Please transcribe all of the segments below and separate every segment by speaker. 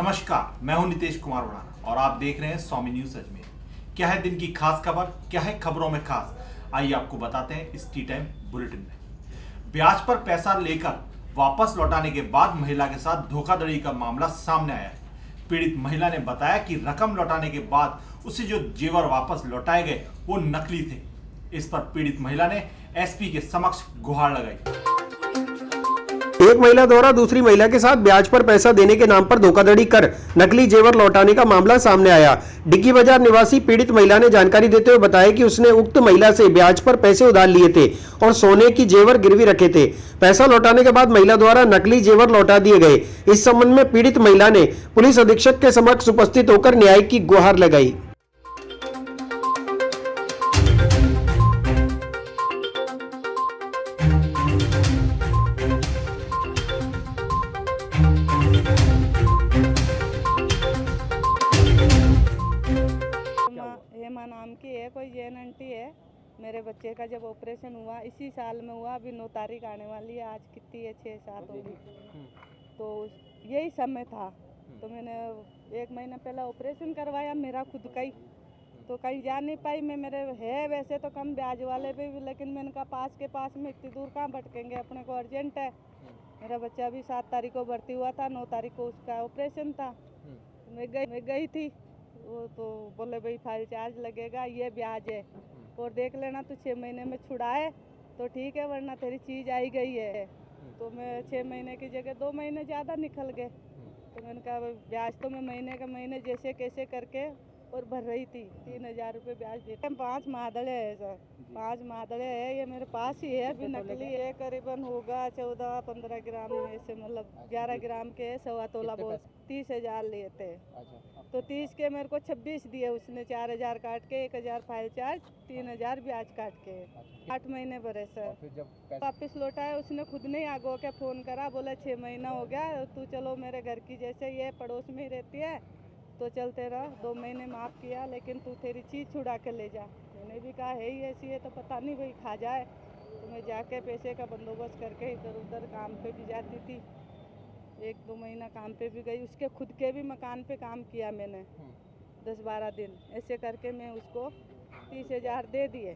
Speaker 1: नमस्कार, मैं हूं नितेश कुमार उड़ाना और आप देख रहे हैं स्वामी न्यूज अजमेर। क्या है दिन की खास खबर, क्या है खबरों में खास, आइए आपको बताते हैं इस टी टाइम बुलेटिन में। ब्याज पर पैसा लेकर वापस लौटाने के बाद महिला के साथ धोखाधड़ी का मामला सामने आया है। पीड़ित महिला ने बताया कि रकम लौटाने के बाद उसे जो जेवर वापस लौटाए गए वो नकली थे। इस पर पीड़ित महिला ने एसपी के समक्ष गुहार लगाई।
Speaker 2: एक महिला द्वारा दूसरी महिला के साथ ब्याज पर पैसा देने के नाम पर धोखाधड़ी कर नकली जेवर लौटाने का मामला सामने आया। डिग्गी बाजार निवासी पीड़ित महिला ने जानकारी देते हुए बताया कि उसने उक्त महिला से ब्याज पर पैसे उधार लिए थे और सोने की जेवर गिरवी रखे थे। पैसा लौटाने के बाद महिला द्वारा नकली जेवर लौटा दिए गए। इस संबंध में पीड़ित महिला ने पुलिस अधीक्षक के समक्ष उपस्थित होकर न्याय की गुहार लगाई।
Speaker 3: हेमा नाम की है, कोई जैन आंटी है। मेरे बच्चे का जब ऑपरेशन हुआ इसी साल में हुआ, अभी 9 तारीख आने वाली है। आज कितनी है, 6-7 होगी। तो यही समय था। तो मैंने 1 महीना पहले ऑपरेशन करवाया मेरा खुद का ही। तो कहीं जा नहीं पाई मैं। मेरे है वैसे तो कम ब्याज वाले भी, लेकिन मैंने कहा पास के पास में इतनी दूर कहाँ भटकेंगे, अपने को अर्जेंट है। मेरा बच्चा अभी 7 तारीख को भर्ती हुआ था, 9 तारीख को उसका ऑपरेशन था। मैं गई थी। वो तो बोले भाई फाइल चार्ज लगेगा, ये ब्याज है और देख लेना तो 6 महीने में छुड़ाए तो ठीक है, वरना तेरी चीज़ आई गई है। तो मैं 6 महीने की जगह 2 महीने ज़्यादा निकल गए। तो मैंने कहा ब्याज तो मैं महीने का महीने जैसे कैसे करके और भर रही थी। 3000 रुपये ब्याज देते। 5 मादड़े है सर, 5 मादड़े है। ये मेरे पास ही है, अभी नकली है। करीबन होगा 14-15 ग्राम में से, मतलब 11 ग्राम के 1.25 तोला बोल 30,000 लिए थे। तो 30 के मेरे को 26 दिए उसने। 4,000 काट के, 1,000 फाइल चार्ज, 3,000 ब्याज काट के 8 महीने भरे सर। वापिस लौटाए उसने खुद नहीं आगो के फ़ोन करा, बोला 6 महीना हो गया, तू चलो मेरे घर की जैसे ये पड़ोस में ही रहती है तो चलते रहा। 2 महीने माफ़ किया, लेकिन तू तेरी चीज़ छुड़ा के ले जा। मैंने भी कहा है ही ऐसी है तो पता नहीं भाई खा जाए। तो मैं जाके पैसे का बंदोबस्त करके इधर उधर काम पे भी जाती थी। 1-2 महीना काम पे भी गई। उसके खुद के भी मकान पे काम किया मैंने 10-12 दिन। ऐसे करके मैं उसको 30,000 दे दिए।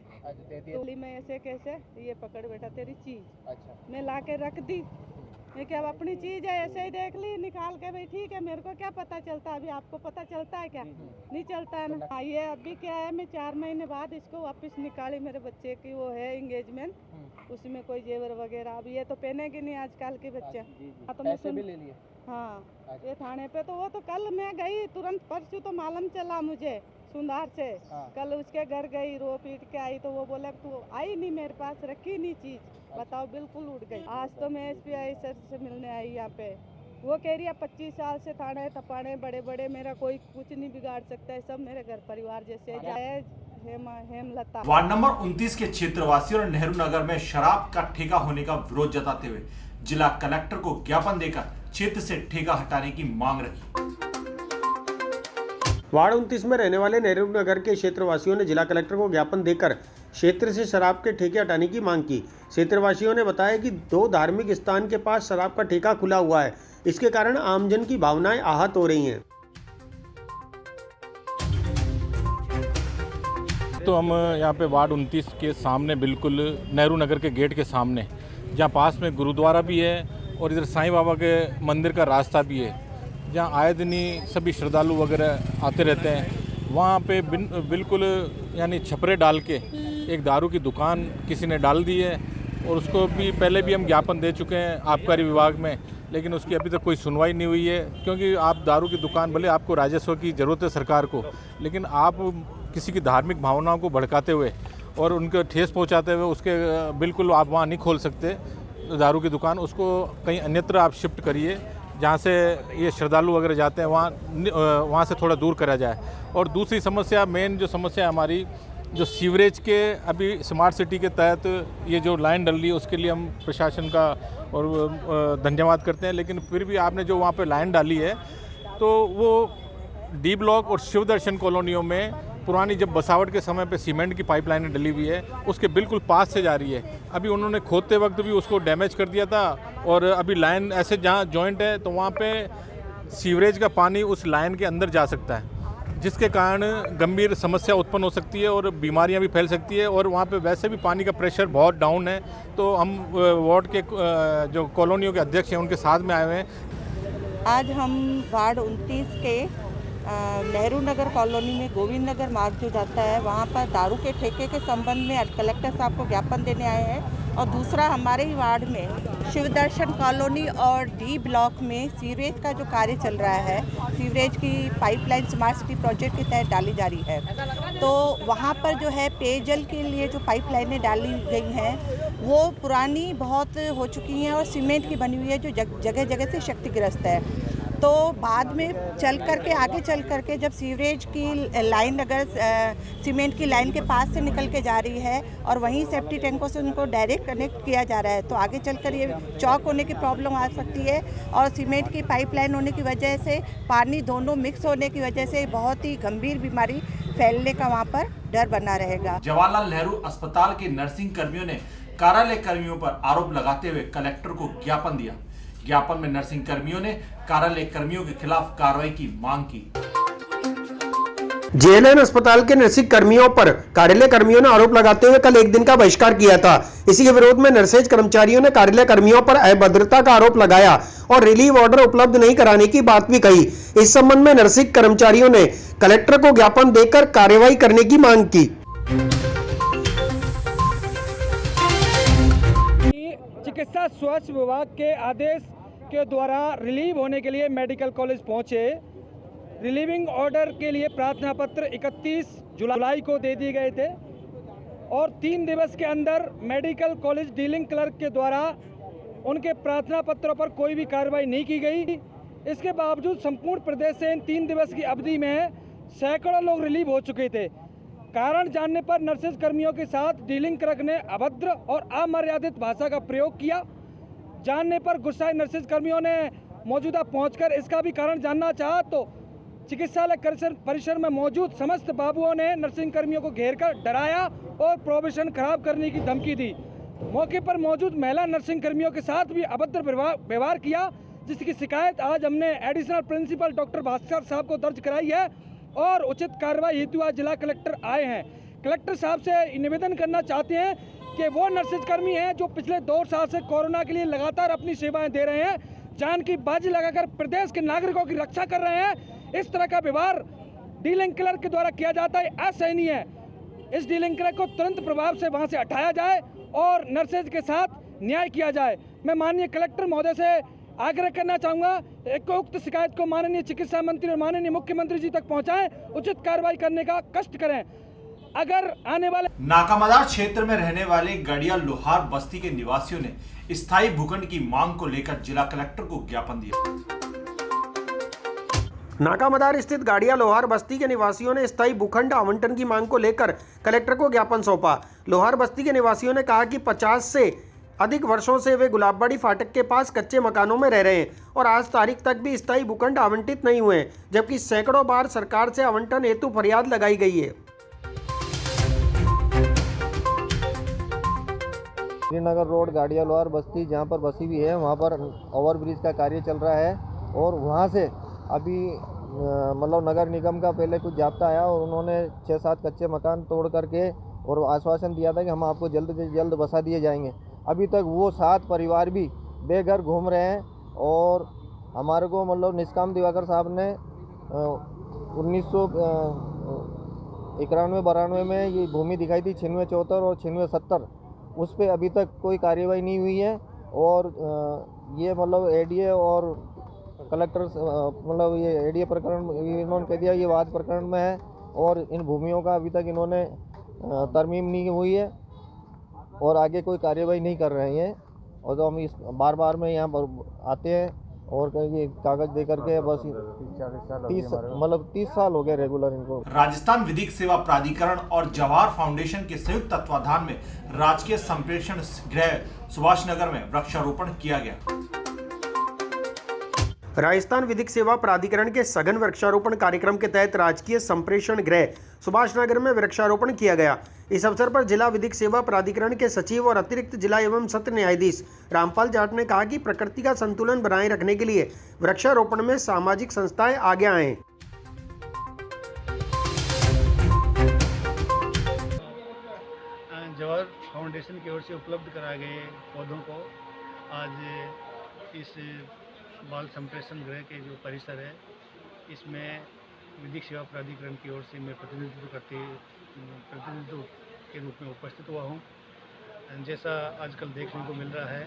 Speaker 3: तो मैं ऐसे कैसे ये पकड़ बैठा तेरी चीज़। मैं ला के रख दी। मैं क्या अपनी चीज़ है ऐसे ही देख ली निकाल के, भाई ठीक है, मेरे को क्या पता चलता है। अभी आपको पता चलता है क्या? नहीं चलता है ना। ये अभी क्या है, मैं 4 महीने बाद इसको वापस निकाली। मेरे बच्चे की वो है एंगेजमेंट, उसमें कोई जेवर वगैरह। अब ये तो पहनेगी नहीं आजकल के बच्चे। तो मैं भी ले लिए। हाँ, ये थाने पे तो वो तो कल मैं गई तुरंत, परसों तो मालूम चला मुझे सुंधार से। कल उसके घर गई, रो पीट के आई। तो वो बोला तू आई नहीं मेरे पास, रखी नहीं चीज़, बताओ बिल्कुल उड़ गई। आज तो मैं एसपी सर से मिलने आई यहाँ पे। वो कह रही है 25 साल से थाने तपाने बड़े बड़े, मेरा कोई कुछ नहीं बिगाड़ सकता है, सब मेरे घर परिवार जैसे। हेमलता।
Speaker 1: वार्ड नंबर 29 के क्षेत्रवासियों ने नेहरू नगर में शराब का ठेका होने का विरोध जताते हुए जिला कलेक्टर को ज्ञापन देकर क्षेत्र से ठेका हटाने की मांग रखी।
Speaker 2: वार्ड 29 में रहने वाले नेहरू नगर के क्षेत्रवासियों ने जिला कलेक्टर को ज्ञापन देकर क्षेत्र से शराब के ठेके हटाने की मांग की। क्षेत्रवासियों ने बताया कि 2 धार्मिक स्थान के पास शराब का ठेका खुला हुआ है, इसके कारण आमजन की भावनाएं आहत हो रही हैं।
Speaker 4: तो हम यहाँ पे वार्ड 29 के सामने, बिल्कुल नेहरू नगर के गेट के सामने, जहाँ पास में गुरुद्वारा भी है और इधर साईं बाबा के मंदिर का रास्ता भी है, जहाँ आए दिन ही सभी श्रद्धालु वगैरह आते रहते हैं। वहाँ पे बिल्कुल यानी छपरे डाल के एक दारू की दुकान किसी ने डाल दी है और उसको भी पहले भी हम ज्ञापन दे चुके हैं आबकारी विभाग में, लेकिन उसकी अभी तक कोई सुनवाई नहीं हुई है। क्योंकि आप दारू की दुकान, भले आपको राजस्व की ज़रूरत है सरकार को, लेकिन आप किसी की धार्मिक भावनाओं को भड़काते हुए और उनको ठेस पहुँचाते हुए उसके बिल्कुल आप वहाँ नहीं खोल सकते दारू की दुकान। उसको कहीं अन्यत्र आप शिफ्ट करिए, जहाँ से ये श्रद्धालु वगैरह जाते हैं वहाँ से थोड़ा दूर करा जाए। और दूसरी समस्या, मेन जो समस्या है हमारी, जो सीवरेज के अभी स्मार्ट सिटी के तहत ये जो लाइन डल रही है, उसके लिए हम प्रशासन का और धन्यवाद करते हैं। लेकिन फिर भी आपने जो वहाँ पे लाइन डाली है, तो वो डी ब्लॉक और शिव दर्शन कॉलोनियों में पुरानी जब बसावट के समय पे सीमेंट की पाइपलाइनें डली हुई है, उसके बिल्कुल पास से जा रही है। अभी उन्होंने खोदते वक्त भी उसको डैमेज कर दिया था और अभी लाइन ऐसे जहाँ जॉइंट है तो वहाँ पे सीवरेज का पानी उस लाइन के अंदर जा सकता है, जिसके कारण गंभीर समस्या उत्पन्न हो सकती है और बीमारियां भी फैल सकती है। और वहाँ पे वैसे भी पानी का प्रेशर बहुत डाउन है, तो हम वार्ड के जो कॉलोनियों के अध्यक्ष हैं उनके साथ में आए हुए हैं।
Speaker 5: आज हम वार्ड 29 के नेहरू नगर कॉलोनी में गोविंद नगर मार्ग जो जाता है वहाँ पर दारू के ठेके के संबंध में कलेक्टर साहब को ज्ञापन देने आए हैं। और दूसरा हमारे ही वार्ड में शिवदर्शन कॉलोनी और डी ब्लॉक में सीवरेज का जो कार्य चल रहा है, सीवरेज की पाइपलाइन स्मार्ट सिटी प्रोजेक्ट के तहत डाली जा रही है। तो वहाँ पर जो है पेयजल के लिए जो पाइपलाइनें डाली गई हैं वो पुरानी बहुत हो चुकी हैं और सीमेंट की बनी हुई है, जो जगह जगह से क्षतिग्रस्त है। तो बाद में आगे चल करके जब सीवरेज की लाइन अगर सीमेंट की लाइन के पास से निकल के जा रही है और वहीं सेफ्टी टैंकों से उनको डायरेक्ट कनेक्ट किया जा रहा है, तो आगे चलकर ये चौक होने की प्रॉब्लम आ सकती है। और सीमेंट की पाइपलाइन होने की वजह से पानी दोनों मिक्स होने की वजह से बहुत ही गंभीर बीमारी फैलने का वहाँ पर डर बना रहेगा।
Speaker 1: जवाहरलाल नेहरू अस्पताल के नर्सिंग कर्मियों ने कार्यालय कर्मियों पर आरोप लगाते हुए कलेक्टर को ज्ञापन दिया। ज्ञापन में नर्सिंग कर्मियों ने कार्यालय कर्मियों के खिलाफ कार्रवाई की मांग की।
Speaker 2: जेएलएन अस्पताल के नर्सिंग कर्मियों पर कार्यालय कर्मियों ने आरोप लगाते हुए कल एक दिन का बहिष्कार किया था। इसी के विरोध में नर्सेज कर्मचारियों ने कार्यालय कर्मियों पर अभद्रता का आरोप लगाया और रिलीव ऑर्डर उपलब्ध नहीं कराने की बात भी कही। इस संबंध में नर्सिंग कर्मचारियों ने कलेक्टर को ज्ञापन देकर कार्रवाई करने की मांग की।
Speaker 6: चिकित्सा स्वास्थ्य विभाग के आदेश के द्वारा रिलीव होने के लिए मेडिकल कॉलेज पहुंचे। रिलीविंग ऑर्डर के लिए प्रार्थना पत्र 31 जुलाई को दे दिए गए थे और 3 दिवस के अंदर मेडिकल कॉलेज डीलिंग क्लर्क के द्वारा उनके प्रार्थना पत्रों पर कोई भी कार्रवाई नहीं की गई। इसके बावजूद संपूर्ण प्रदेश से इन 3 दिवस की अवधि में सैकड़ों लोग रिलीव हो चुके थे। कारण जानने पर नर्सेज कर्मियों के साथ डीलिंग क्लर्क ने अभद्र और अमर्यादित भाषा का प्रयोग किया। जानने पर गुस्साए नर्सेज कर्मियों ने मौजूदा पहुंचकर इसका भी कारण जानना चाहा, तो चिकित्सालय परिसर में मौजूद समस्त बाबुओं ने नर्सिंग कर्मियों को घेरकर डराया और प्रोविजन खराब करने की धमकी दी। मौके पर मौजूद महिला नर्सिंग कर्मियों के साथ भी अभद्र व्यवहार किया, जिसकी शिकायत आज हमने एडिशनल प्रिंसिपल डॉक्टर भास्कर साहब को दर्ज कराई है और उचित कार्रवाई हेतु आज जिला कलेक्टर आए हैं। कलेक्टर साहब से निवेदन करना चाहते हैं कि वो नर्सेज कर्मी हैं जो पिछले 2 साल से कोरोना के लिए लगातार अपनी सेवाएं दे रहे हैं, जान की बाजी लगाकर प्रदेश के नागरिकों की रक्षा कर रहे हैं। इस तरह का व्यवहार डीलिंग क्लर्क के द्वारा किया जाता है, असहनीय है। इस डीलिंग क्लर्क को तुरंत प्रभाव से वहां से हटाया जाए और नर्सेज के साथ न्याय किया जाए। मैं माननीय कलेक्टर महोदय से आग्रह करना चाहूँगा एक उक्त शिकायत को माननीय चिकित्सा मंत्री और माननीय मुख्यमंत्री जी तक पहुँचाएं, उचित कार्रवाई करने का कष्ट करें। अगर आने वाले
Speaker 1: नाकामदार क्षेत्र में रहने वाले गड़िया लोहार बस्ती के निवासियों ने स्थायी भूखंड की मांग को लेकर जिला कलेक्टर को ज्ञापन दिया।
Speaker 2: नाकामदार स्थित गाड़िया लोहार बस्ती के निवासियों ने स्थायी भूखंड आवंटन की मांग को लेकर कलेक्टर को ज्ञापन सौंपा। लोहार बस्ती के निवासियों ने कहा कि 50 से अधिक वर्षों से वे गुलाबबाड़ी फाटक के पास कच्चे मकानों में रह रहे हैं और आज तारीख तक भी स्थायी भूखंड आवंटित नहीं हुए, जबकि सैकड़ों बार सरकार से आवंटन हेतु फरियाद लगाई गई है।
Speaker 7: श्रीनगर रोड गाड़िया लोहार बस्ती जहाँ पर बसी हुई है, वहाँ पर ओवरब्रिज का कार्य चल रहा है और वहाँ से अभी मतलब नगर निगम का पहले कुछ जाब्ता आया और उन्होंने 6-7 कच्चे मकान तोड़ करके और आश्वासन दिया था कि हम आपको जल्द से जल्द बसा दिए जाएंगे। अभी तक वो 7 परिवार भी बेघर घूम रहे हैं और हमारे को मतलब निष्काम दिवाकर साहब ने 1991-92 में ये भूमि दिखाई थी 96-74 और 96-70, उस पर अभी तक कोई कार्यवाही नहीं हुई है। और ये मतलब एडीए और कलेक्टर मतलब ये एडीए प्रकरण इन्होंने कह दिया ये वाद प्रकरण में है और इन भूमियों का अभी तक इन्होंने तरमीम नहीं हुई है और आगे कोई कार्यवाही नहीं कर रहे हैं। और तो हम इस बार में यहाँ पर आते हैं और ये कागज दे करके बस 30 साल हो गए रेगुलर इनको।
Speaker 1: राजस्थान विधिक सेवा प्राधिकरण और जवाहर फाउंडेशन के संयुक्त तत्वाधान में राजकीय संप्रेषण गृह सुभाष नगर में वृक्षारोपण किया गया।
Speaker 2: राजस्थान विधिक सेवा प्राधिकरण के सघन वृक्षारोपण कार्यक्रम के तहत राजकीय संप्रेषण गृह सुभाष नगर में वृक्षारोपण किया गया। इस अवसर पर जिला विधिक सेवा प्राधिकरण के सचिव और अतिरिक्त जिला एवं सत्र न्यायाधीश रामपाल जाट ने कहा कि प्रकृति का संतुलन बनाए रखने के लिए वृक्षारोपण में सामाजिक संस्थाएं आगे आएं।
Speaker 8: जवाहर फाउंडेशन की ओर से उपलब्ध कराए गए पौधों को आज इस बाल संप्रेषण गृह के जो परिसर है इसमें विधिक सेवा प्राधिकरण की ओर से मैं प्रतिनिधित्व के रूप में उपस्थित हुआ हूँ। जैसा आजकल देखने को मिल रहा है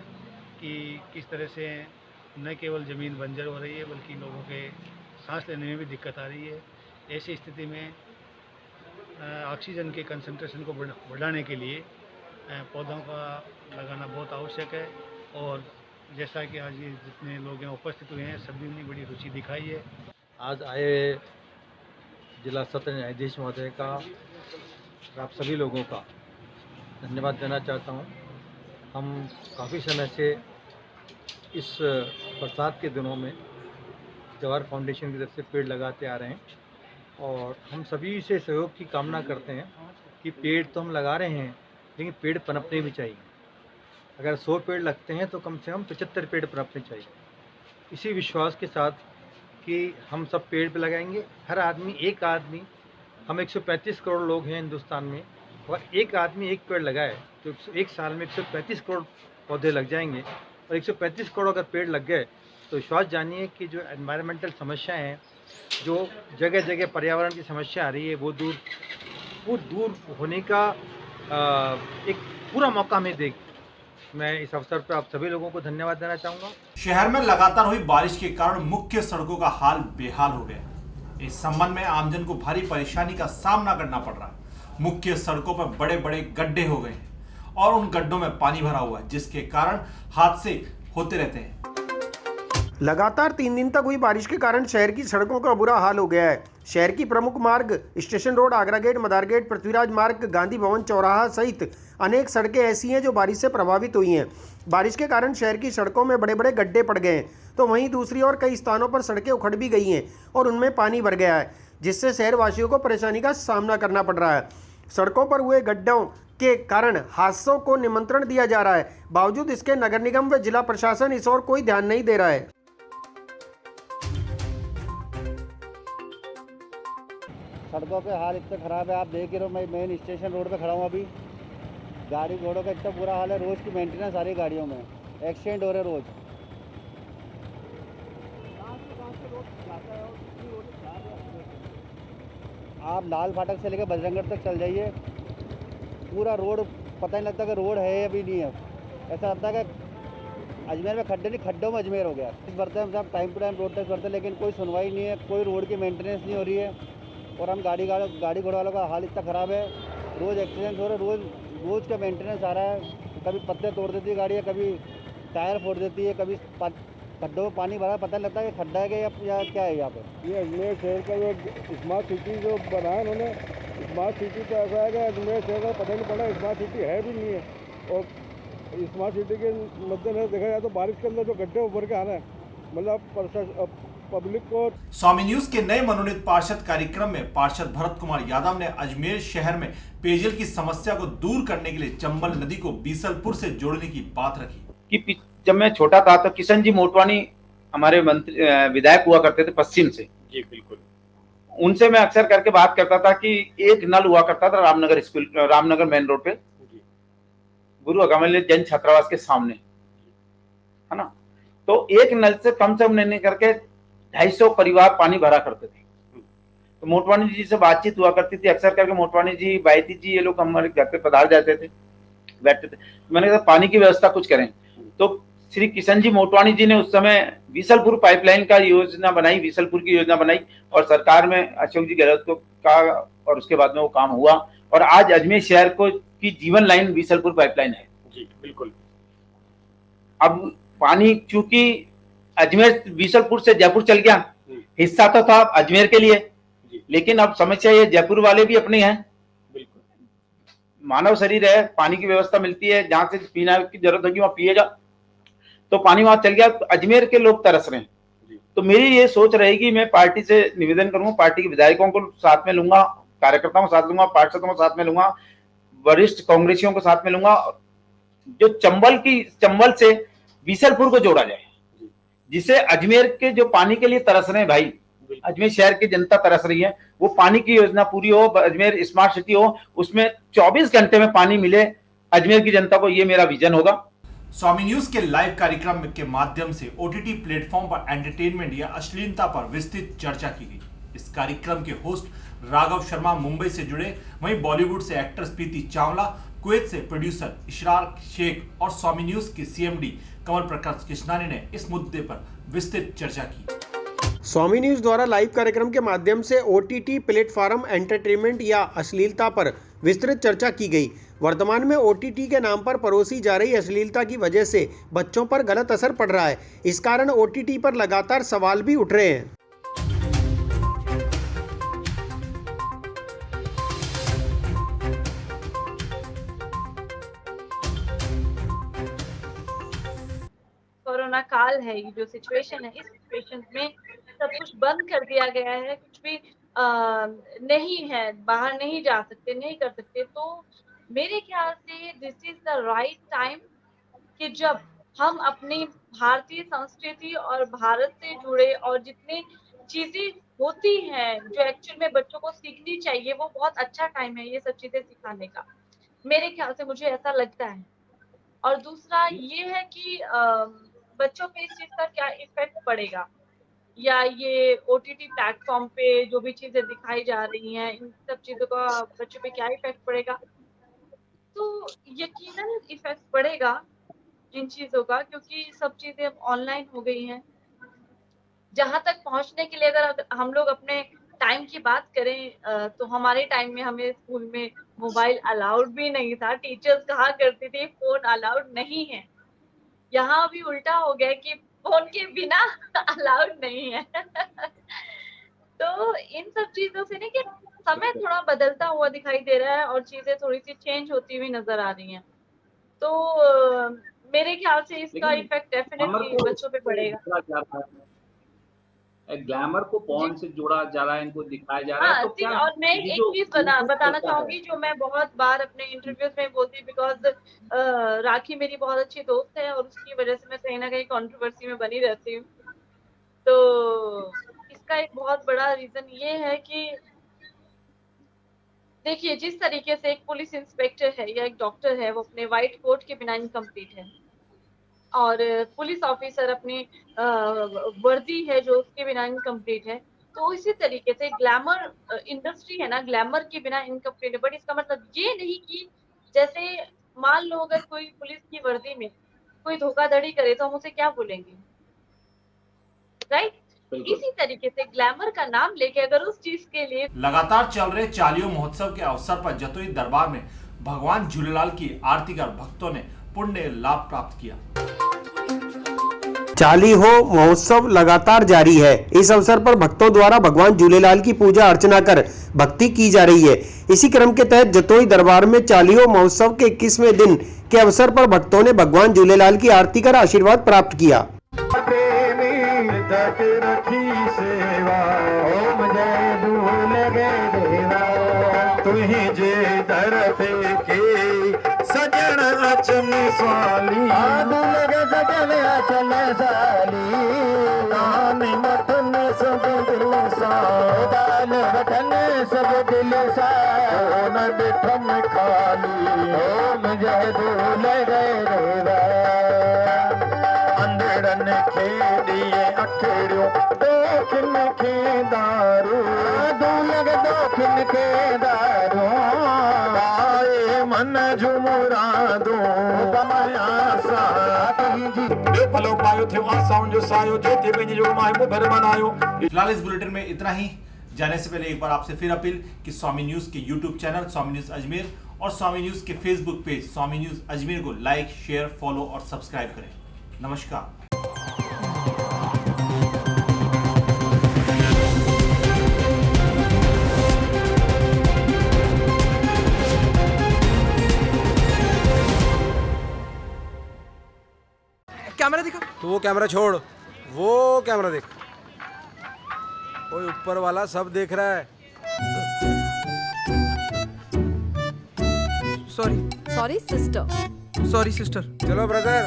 Speaker 8: कि किस तरह से न केवल ज़मीन बंजर हो रही है बल्कि लोगों के सांस लेने में भी दिक्कत आ रही है। ऐसी स्थिति में ऑक्सीजन के कंसंट्रेशन को बढ़ाने के लिए पौधों का लगाना बहुत आवश्यक है और जैसा कि आज ये जितने लोग यहाँ उपस्थित हुए हैं सभी ने बड़ी रुचि दिखाई है।
Speaker 9: आज आए जिला सत्र न्यायाधीश महोदय का और आप सभी लोगों का धन्यवाद देना चाहता हूँ। हम काफ़ी समय से इस बरसात के दिनों में जवाहर फाउंडेशन की तरफ से पेड़ लगाते आ रहे हैं और हम सभी से सहयोग की कामना करते हैं कि पेड़ तो हम लगा रहे हैं लेकिन पेड़ पनपने भी चाहिए। अगर 100 पेड़ लगते हैं तो कम से कम 75 पेड़ पनपने चाहिए। इसी विश्वास के साथ कि हम सब पेड़ पे लगाएंगे, हर आदमी एक आदमी, हम 135 करोड़ लोग हैं हिंदुस्तान में और एक आदमी एक पेड़ लगाए तो एक साल में 135 करोड़ पौधे लग जाएंगे और 135 करोड़ अगर पेड़ लग गए तो विश्वास जानिए कि जो एनवायरमेंटल समस्या हैं, जो जगह जगह पर्यावरण की समस्या आ रही है वो दूर होने का एक पूरा मौका हमें देगी। मैं इस अवसर पर आप सभी लोगों को धन्यवाद देना चाहूँगा।
Speaker 1: शहर में लगातार हुई बारिश के कारण मुख्य सड़कों का हाल बेहाल हो गया। इस संबंध में आमजन को भारी परेशानी का सामना करना पड़ रहा है। मुख्य सड़कों पर बड़े बड़े गड्ढे हो गए हैं और उन गड्ढों में पानी भरा हुआ है जिसके कारण हादसे होते रहते हैं।
Speaker 2: लगातार 3 दिन तक हुई बारिश के कारण शहर की सड़कों का बुरा हाल हो गया है। शहर की प्रमुख मार्ग स्टेशन रोड, आगरा गेट, मदार गेट, पृथ्वीराज मार्ग, गांधी भवन चौराहा सहित अनेक सड़कें ऐसी हैं जो बारिश से प्रभावित हुई हैं। बारिश के कारण शहर की सड़कों में बड़े बड़े गड्ढे पड़ गए हैं तो वहीं दूसरी ओर कई स्थानों पर सड़कें उखड़ भी गई हैं और उनमें पानी भर गया है जिससे शहरवासियों को परेशानी का सामना करना पड़ रहा है। सड़कों पर हुए गड्ढों के कारण हादसों को निमंत्रण दिया जा रहा है, बावजूद इसके नगर निगम व जिला प्रशासन इस ओर कोई ध्यान नहीं दे रहा है।
Speaker 7: सड़कों पे हाल इतना ख़राब है, आप देख ही रहो। मैं मेन स्टेशन रोड पे खड़ा हूँ अभी। गाड़ी घोड़ों का इतना बुरा हाल है, रोज़ की मेंटेनेंस सारी गाड़ियों में, एक्सीडेंट हो रहे रोज़। आप लाल फाटक से लेकर बजरंगगढ़ तक चल जाइए, पूरा रोड पता नहीं लगता कि रोड है या भी नहीं है। ऐसा लगता है कि अजमेर में खड्डे नहीं, खड्डों में अजमेर हो गया। भरते हैं हम सब time to time road tax भरते हैं लेकिन कोई सुनवाई नहीं है, कोई रोड की मेंटेनेंस नहीं हो रही है और हम गाड़ी घोड़े वालों का हाल इतना ख़राब है, रोज़ एक्सीडेंट हो रहे, रोज़ का मेंटेनेंस आ रहा है। कभी पत्ते तोड़ देती है गाड़ी, कभी टायर फोड़ देती है, कभी खड्डों में पानी भरा, पता नहीं लगता है कि खड्डा है या क्या है यहाँ पे।
Speaker 10: ये अजमेर शहर का जो स्मार्ट सिटी जो बनाया उन्होंने, स्मार्ट सिटी तो ऐसा है कि अजमेर शहर का पता नहीं पड़ा स्मार्ट सिटी है भी नहीं है। और स्मार्ट सिटी के मद्देनजर देखा जाए तो बारिश के अंदर जो गड्ढे उभर के आ रहे हैं, मतलब पब्लिक को।
Speaker 1: स्वामी न्यूज के नए मनोनीत पार्षद कार्यक्रम में पार्षद भरत कुमार यादव ने अजमेर शहर में पेयजल की समस्या को दूर करने के लिए चंबल नदी को बीसलपुर से जोड़ने की बात रखी।
Speaker 11: कि जब मैं छोटा था तो किशन जी मोटवानी हमारे मंत्री विधायक हुआ करते थे पश्चिम से।
Speaker 4: जी बिल्कुल।
Speaker 11: उनसे मैं अक्सर करके बात करता था कि एक नल हुआ करता था Ramnagar school, Ramnagar main road पे, गुरु अगमल्य जैन छात्रावास के सामने, है ना। तो एक नल से कम नहीं करके 250 परिवार पानी भरा करते थे। तो मोटवानी जी से बातचीत हुआ करती थी अक्सर करके। मोटवानी जी, बायती जी, ये लोग हमारे घर पे पधार जाते थे, बैठते थे। मैंने कहा पानी की व्यवस्था कुछ करें। तो श्री किशन जी मोटवानी जी ने उस समय बीसलपुर पाइपलाइन का योजना बनाई, बीसलपुर की योजना बनाई और सरकार में अशोक जी गहलोत को कहा और उसके बाद में वो काम हुआ और आज अजमेर शहर को की जीवन लाइन बीसलपुर पाइपलाइन है।
Speaker 4: जी बिल्कुल।
Speaker 11: अब पानी चूंकि अजमेर बीसलपुर से जयपुर चल गया, हिस्सा तो था अजमेर के लिए, लेकिन अब समस्या ये जयपुर वाले भी अपने हैं।
Speaker 4: बिल्कुल।
Speaker 11: मानव शरीर है, पानी की व्यवस्था मिलती है, जहां से पीना की जरूरत होगी वहां पिएगा, तो पानी वहां चल गया। तो अजमेर के लोग तरस रहे हैं। तो मेरी ये सोच रहेगी, मैं पार्टी से निवेदन करूंगा, पार्टी के विधायकों को साथ में लूंगा, कार्यकर्ताओं को साथ लूंगा, पार्षदों को साथ में लूंगा, वरिष्ठ कांग्रेसियों को साथ में लूंगा, जो चंबल से बीसलपुर को जोड़ा जाए, जिसे अजमेर के जो पानी के लिए तरस रहे हैं भाई, अजमेर शहर की जनता तरस रही है, वो पानी की योजना पूरी हो, अजमेर स्मार्ट सिटी हो, उसमें 24 घंटे में पानी मिले अजमेर की जनता को, ये मेरा विजन होगा।
Speaker 1: स्वामी न्यूज के लाइव कार्यक्रम के माध्यम से ओटीटी प्लेटफॉर्म पर एंटरटेनमेंट या अश्लीलता पर विस्तृत चर्चा की गई। इस कार्यक्रम के होस्ट राघव शर्मा मुंबई से जुड़े, वहीं बॉलीवुड से एक्ट्रेस प्रीति चावला, कुवैत से प्रोड्यूसर इशराक शेख और स्वामी न्यूज के सीएमडी कमल प्रकाश कृष्णानी ने इस मुद्दे पर विस्तृत चर्चा की।
Speaker 2: स्वामी न्यूज द्वारा लाइव कार्यक्रम के माध्यम से ओटीटी प्लेटफॉर्म एंटरटेनमेंट या अश्लीलता पर विस्तृत चर्चा की गई। वर्तमान में ओटीटी के नाम पर परोसी जा रही अश्लीलता की वजह से बच्चों पर गलत असर पड़ रहा है। इस कारण ओटीटी पर लगातार सवाल भी उठ रहे हैं।
Speaker 12: कोरोना काल है, ये जो सिचुएशन है, इस सिचुएशन में सब कुछ बंद कर दिया गया है, कुछ भी नहीं है, बाहर नहीं जा सकते, नहीं कर सकते। तो मेरे ख्याल से this is the right time कि जब हम अपनी भारतीय संस्कृति और भारत से जुड़े और जितनी चीजें होती हैं जो एक्चुअल में बच्चों को सीखनी चाहिए, वो बहुत अच्छा टाइम है ये सब चीजें सिखाने का, मेरे ख्याल से, मुझे ऐसा लगता है। और दूसरा ये है कि बच्चों पे इस चीज का क्या इफेक्ट पड़ेगा, या ये ओटीटी प्लेटफॉर्म पे जो भी चीजें दिखाई जा रही हैं, इन सब चीजों का बच्चों पे क्या इफेक्ट पड़ेगा। तो यकीनन इफेक्ट पड़ेगा इन चीजों का, क्योंकि सब चीजें ऑनलाइन हो गई हैं। जहां तक पहुंचने के लिए अगर हम लोग अपने टाइम की बात करें तो हमारे टाइम में हमें स्कूल में मोबाइल अलाउड भी नहीं था, टीचर्स कहा करती थी फोन अलाउड नहीं है। यहाँ भी उल्टा हो गया कि फोन के बिना अलाउड नहीं है। तो इन सब चीजों से नहीं कि समय थोड़ा बदलता हुआ दिखाई दे रहा है और चीजें थोड़ी सी चेंज होती हुई नजर आ रही हैं। तो मेरे ख्याल से इसका इफेक्ट डेफिनेटली बच्चों पे पड़ेगा।
Speaker 13: ग्लैमर को पॉर्न से जोड़ा जा रहा है, इनको दिखाया जा रहा है। तो क्या
Speaker 12: और मैं एक चीज बताना चाहूंगी जो मैं बहुत बार अपने इंटरव्यूज में बोलती हूँ, बिकॉज राखी मेरी बहुत अच्छी दोस्त है और उसकी वजह से मैं कहीं ना कहीं कंट्रोवर्सी में बनी रहती हूँ। तो इसका एक बहुत बड़ा रीजन ये है कि देखिए, जिस तरीके से एक पुलिस इंस्पेक्टर है या एक डॉक्टर है, वो अपने व्हाइट कोट के बिना इनकम्प्लीट है, और पुलिस ऑफिसर अपनी वर्दी है जो उसके बिना इनकम्प्लीट है, तो इसी तरीके से ग्लैमर इंडस्ट्री है ना, ग्लैमर के बिना इनकम्प्लीट है। बट इसका मतलब ये नहीं कि जैसे मान लो अगर कोई पुलिस की वर्दी में कोई धोखाधड़ी करे तो हम उसे क्या बोलेंगे, राइट? इसी तरीके से ग्लैमर का नाम लेके अगर उस चीज के लिए
Speaker 1: लगातार चल रहे चालियों महोत्सव के अवसर पर जतोई दरबार में भगवान झूलेलाल की आरती कर भक्तों ने पुण्य लाभ प्राप्त किया।
Speaker 2: चालीहो महोत्सव लगातार जारी है। इस अवसर पर भक्तों द्वारा भगवान झूलेलाल की पूजा अर्चना कर भक्ति की जा रही है। इसी क्रम के तहत जतोई दरबार में चालीहो महोत्सव के 21वें दिन के अवसर पर भक्तों ने भगवान झूलेलाल की आरती कर आशीर्वाद प्राप्त किया।
Speaker 14: सजन अचन स्वाली लगे सजन अचन साली दान मथन सब दिल सा दान वतन सब दिल सा न बिठम खाली मुझे दूल गए रेवा अंधड़न खेदिए अखड़ियों दोखिन के दारू दूलग दोखिन के दारू मन झुमुरा दो कमाया साथी जी फलो पायो थे आसाउं जो सायो जेते पंहिंजे जो माय मुभर मनायो।
Speaker 1: फिलहाल इस बुलेटिन में इतना ही। जाने से पहले एक बार आपसे फिर अपील कि स्वामी न्यूज के यूट्यूब चैनल स्वामी न्यूज अजमेर और स्वामी न्यूज के फेसबुक पेज स्वामी न्यूज अजमेर को लाइक, शेयर, फॉलो और सब्सक्राइब करें। नमस्कार।
Speaker 15: कैमरा दिखा। तो वो कैमरा छोड़, वो कैमरा देख। ओए ऊपर वाला सब देख रहा है।
Speaker 16: Sorry sister.
Speaker 15: Sorry sister. चलो brother.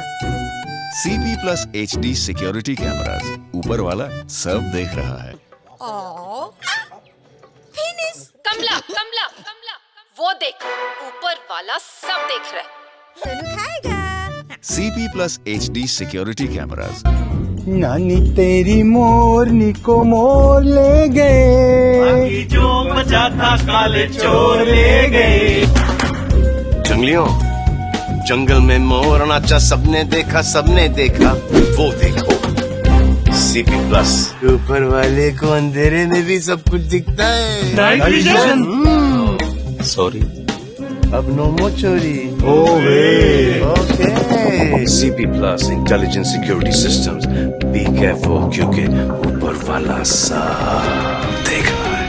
Speaker 17: CP Plus HD security cameras, ऊपर वाला सब देख रहा है।
Speaker 16: फिनिश। कमला कमला कमला वो देख, ऊपर वाला सब देख रहा है। सोनू खाएगा।
Speaker 17: CP Plus HD security cameras.
Speaker 14: नानी तेरी मोरनी को मोर ले गए, जो बचा था काले चोर ले गए।
Speaker 17: जंगलियों, जंगल में मोर नाचा, सबने देखा, वो देखो CP Plus। ऊपर वाले को अंधेरे में भी सब कुछ दिखता है।
Speaker 14: Night vision.
Speaker 17: सॉरी, अब नो मोर चोरी। Okay. CP Plus intelligent security systems, be careful क्योंकि ऊपर वाला सब देख रहा है।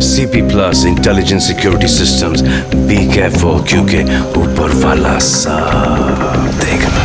Speaker 17: CP Plus intelligent security systems, be careful क्योंकि ऊपर वाला सब देख रहा है।